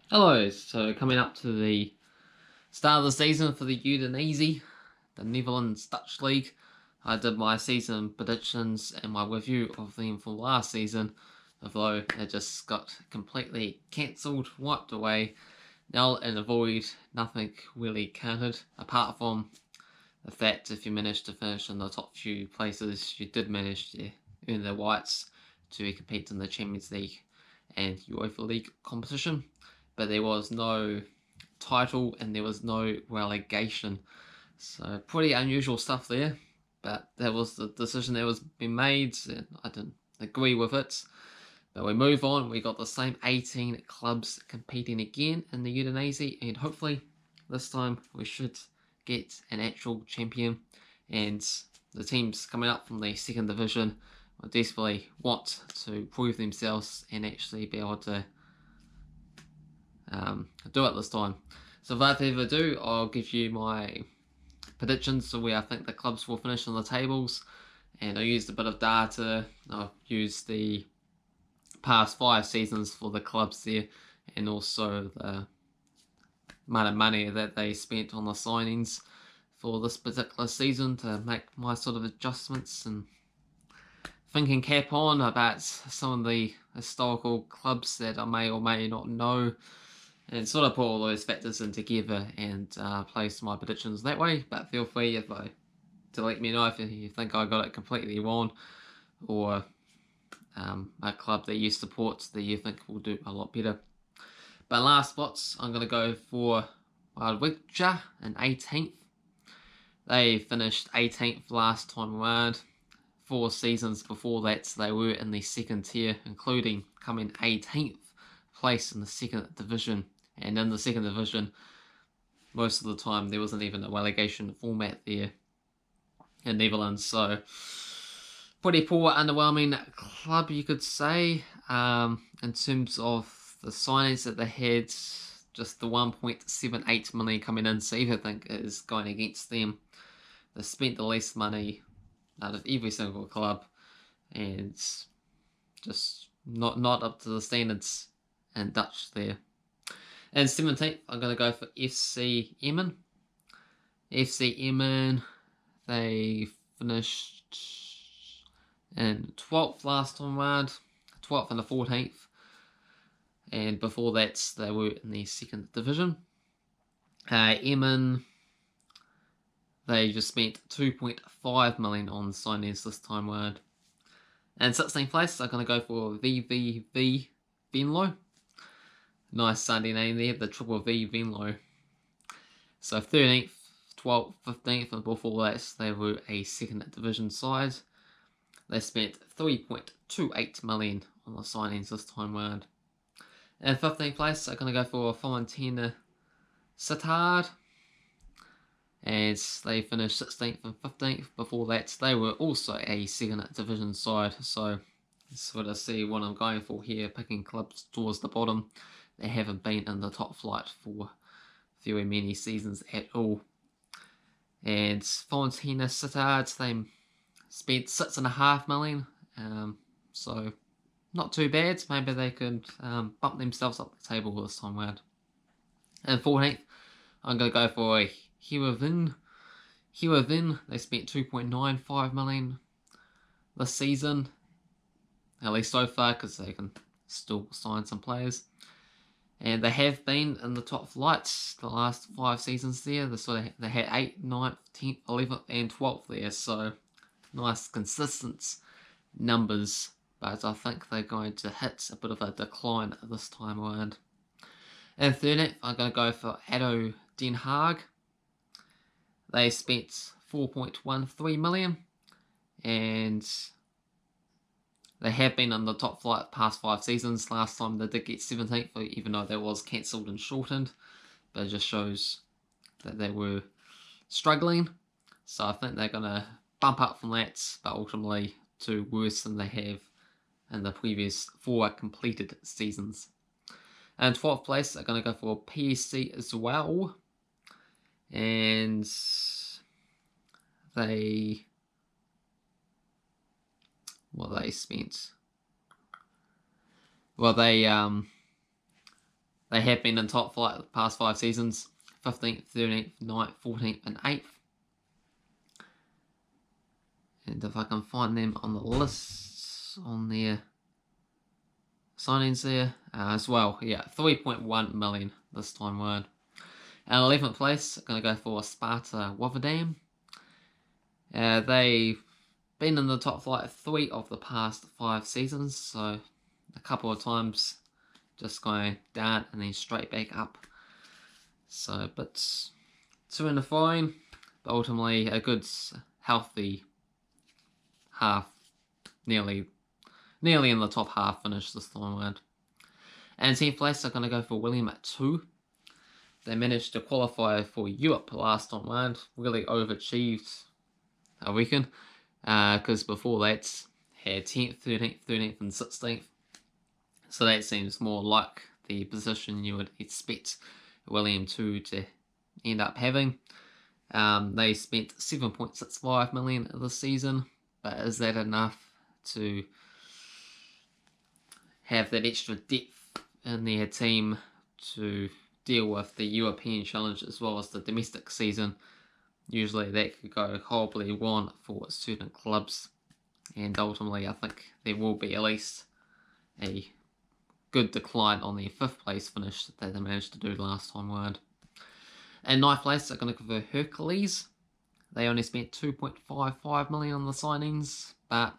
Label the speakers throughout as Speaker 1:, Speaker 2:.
Speaker 1: Hello, so coming up to the start of the season for the Eredivisie, the Netherlands Dutch League. I did my season predictions and my review of them for last season, although it just got completely cancelled, wiped away, null and void. Nothing really counted, apart from the fact if you managed to finish in the top few places, you did manage to earn the rights to compete in the Champions League and UEFA League competition. But there was no title and there was no relegation. So pretty unusual stuff there. But that was the decision that was being made, and I didn't agree with it. But we move on. We got the same 18 clubs competing again in the Eredivisie, and hopefully this time we should get an actual champion. And the teams coming up from the second division desperately want to prove themselves and actually be able to do it this time. So without further ado, I'll give you my predictions for where I think the clubs will finish on the tables, and I used a bit of data. I've used the past 5 seasons for the clubs there, and also the amount of money that they spent on the signings for this particular season to make my sort of adjustments and thinking cap on about some of the historical clubs that I may or may not know, and sort of put all those factors in together and place my predictions that way. But feel free to let me know if you think I got it completely wrong, or a club that you support that you think will do a lot better. But last spots, I'm going to go for Waalwijk in 18th. They finished 18th last time around. 4 seasons before that, they were in the second tier, including coming 18th place in the second division. And in the second division, most of the time, there wasn't even a relegation format there in Netherlands. So, pretty poor, underwhelming club, you could say. In terms of the signings that they had, just the 1.78 million coming in, so everything is going against them. They spent the least money out of every single club, and just not up to the standards in Dutch there. And 17th, I'm going to go for FC Emmen. FC Emmen, they finished in 12th last time round, 12th and the 14th. And before that, they were in the second division. Emmen, they just spent 2.5 million on signings this time round. And 16th place, I'm going to go for VVV Venlo. Nice Sunday name there, the Triple V Venlo. So 13th, 12th, 15th, and before that, they were a second division side. They spent 3.28 million on the signings this time round. And 15th place, I'm going to go for Fortuna Sittard. And they finished 16th and 15th. Before that, they were also a second division side. So, sort of see what I'm going for here, picking clubs towards the bottom. They haven't been in the top flight for very many seasons at all. And Fortuna Sittard, they spent 6.5 million. So, not too bad. Maybe they could bump themselves up the table this time round. And 14th, I'm going to go for Heerenveen. Heerenveen, they spent 2.95 million this season, at least so far, because they can still sign some players. And they have been in the top flights the last 5 seasons there. They had 8th, 9th, 10th, 11th, and 12th there. So nice, consistent numbers. But I think they're going to hit a bit of a decline this time around. And 13th, I'm going to go for ADO Den Haag. They spent 4.13 million. And they have been in the top flight the past 5 seasons. Last time they did get 17th, even though that was cancelled and shortened. But it just shows that they were struggling. So I think they're going to bump up from that, but ultimately to worse than they have in the previous 4 completed seasons. And 12th place, I'm going to go for Pec Zwolle. And they spent. Well, they They have been in top flight the past 5 seasons, 15th, 13th, 9th, 14th and 8th. And if I can find them on the list, on their signings there as well. Yeah, 3.1 million this time word. And 11th place, I'm going to go for Sparta Rotterdam. They've been in the top flight 3 of the past 5 seasons, so a couple of times just going down and then straight back up. So, but to in the fine, but ultimately a good, healthy half, nearly in the top half finish this time around. And 10th place, I'm going to go for Willem at 2. They managed to qualify for Europe last time around, really overachieved, I reckon, because before that had 10th, 13th, 13th and 16th. So that seems more like the position you would expect Willem 2 to end up having. They spent 7.65 million this season, but is that enough to have that extra depth in their team to deal with the European challenge as well as the domestic season? Usually that could go horribly wrong for certain clubs, and ultimately I think there will be at least a good decline on the 5th place finish that they managed to do last time round. And 9th place, I'm going to go for Heracles. They only spent 2.55 million on the signings, but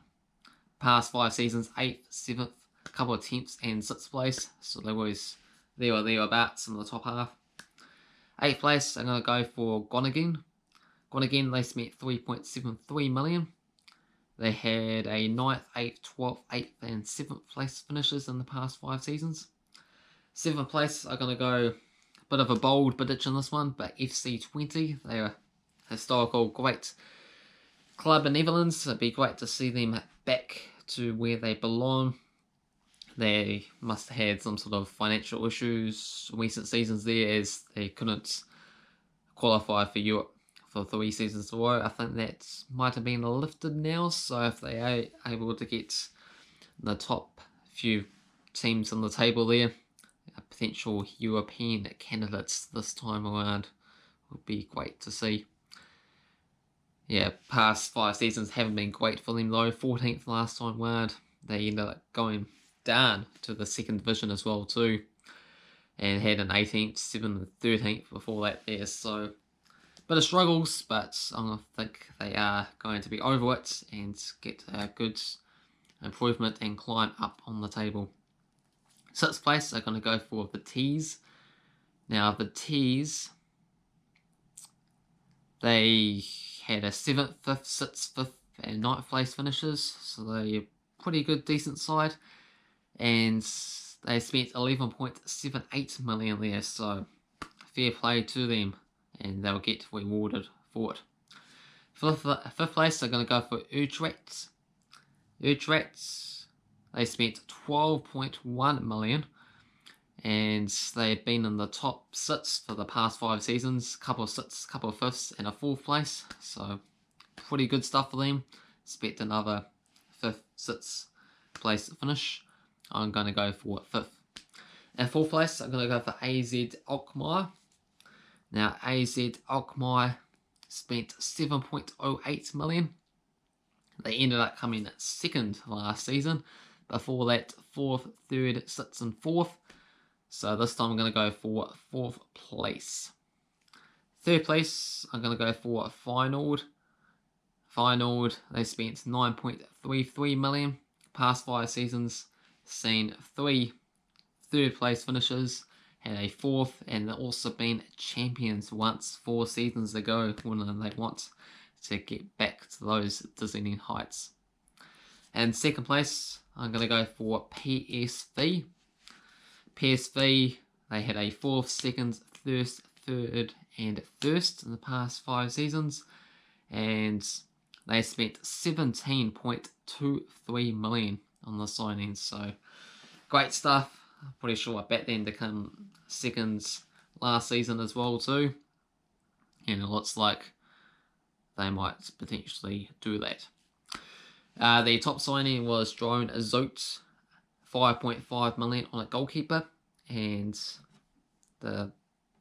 Speaker 1: past 5 seasons, 8th, 7th, a couple of 10ths and 6th place, so they was there or thereabouts in the top half. 8th place, I'm going to go for Gronigen. Gronigen, they spent 3.73 million. They had a 9th, 8th, 12th, 8th and 7th place finishes in the past 5 seasons. 7th place, I'm going to go a bit of a bold prediction on this one, but FC Twente, they're a historical great club in Netherlands. It'd be great to see them back to where they belong. They must have had some sort of financial issues in recent seasons there, as they couldn't qualify for Europe for 3 seasons in a row. I think that might have been lifted now, so if they are able to get the top few teams on the table there, potential European candidates this time around, would be great to see. Yeah, past 5 seasons haven't been great for them though. 14th last time round. They ended up going down to the 2nd division as well too, and had an 18th, 7th, 13th before that there. So, bit of struggles, but I think they are going to be over it and get a good improvement and climb up on the table. 6th place, they're going to go for Vitesse. Now, Vitesse, they had a 7th, 5th, 6th, 5th and 9th place finishes, so they're pretty good, decent side. And they spent 11.78 million there, so fair play to them, and they'll get rewarded for it. 5th place, they're going to go for Utrecht. Utrecht, they spent 12.1 million, and they've been in the top 6 for the past 5 seasons. Couple of 6th, couple of 5ths, and a 4th place, so pretty good stuff for them. Expect another 5th, 6th place to finish. I'm going to go for 5th. And 4th place, I'm going to go for AZ Alkmaar. Now, AZ Alkmaar spent 7.08 million. They ended up coming 2nd last season. Before that, 4th, 3rd, 6th and 4th. So this time I'm going to go for 4th place. 3rd place, I'm going to go for Feynoord. Feyenoord, they spent 9.33 million. Past 5 seasons, seen 3 3rd place finishes, had a 4th, and also been champions once 4 seasons ago when they want to get back to those dizzying heights. And 2nd place, I'm going to go for PSV. PSV, they had a 4th, 2nd, 1st, 3rd and 1st in the past 5 seasons, and they spent 17.23 million on the signings, so great stuff. I'm pretty sure I bet them to come 2nd last season as well too, and it looks like they might potentially do that. The top signing was Drone Zoot, 5.5 million on a goalkeeper, and the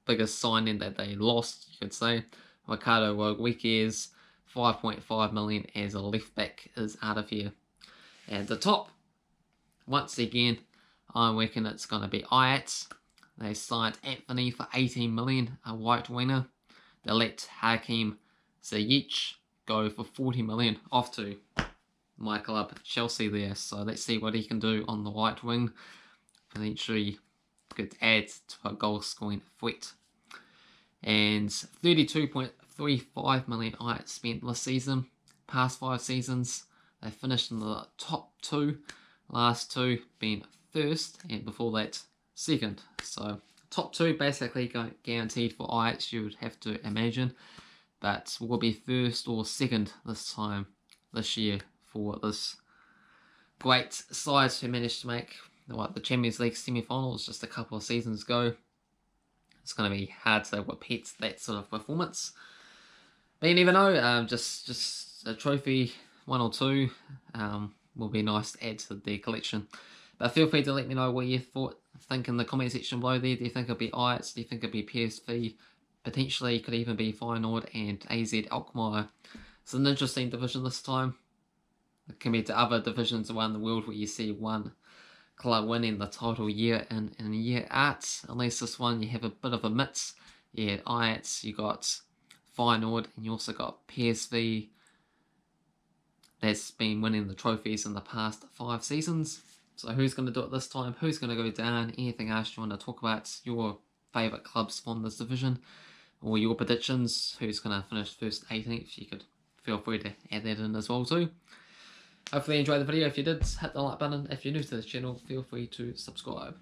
Speaker 1: biggest signing that they lost, you could say. Ricardo Rodriguez, 5.5 million as a left back, is out of here. And the top, once again, I reckon it's going to be Ajax. They signed Anthony for 18 million, a right winger. They let Hakim Ziyech go for 40 million, off to my club Chelsea there. So let's see what he can do on the right wing. Potentially could add to a goal scoring threat. And 32.35 million Ajax spent this season. Past 5 seasons, they finished in the top 2. Last 2 being first, and before that, second. So top 2 basically guaranteed for Ajax, you would have to imagine. But will be first or second this year for this great side who managed to make the Champions League semi-finals just a couple of seasons ago. It's going to be hard to repeat that sort of performance. But you never know, just a trophy, 1 or 2, will be nice to add to their collection. But feel free to let me know what you think in the comment section below there. Do you think it'll be Ajax? Do you think it'll be PSV? Potentially could even be Feyenoord and AZ Alkmaar. It's an interesting division this time, compared to other divisions around the world where you see one club winning the title year in and year out. At least this one you have a bit of a mix. You had Ajax, you got Feyenoord, and you also got PSV that's been winning the trophies in the past 5 seasons. So who's going to do it this time? Who's going to go down? Anything else you want to talk about? Your favourite clubs from this division? Or your predictions? Who's going to finish first 18th? You could feel free to add that in as well too. Hopefully you enjoyed the video. If you did, hit the like button. If you're new to the channel, feel free to subscribe.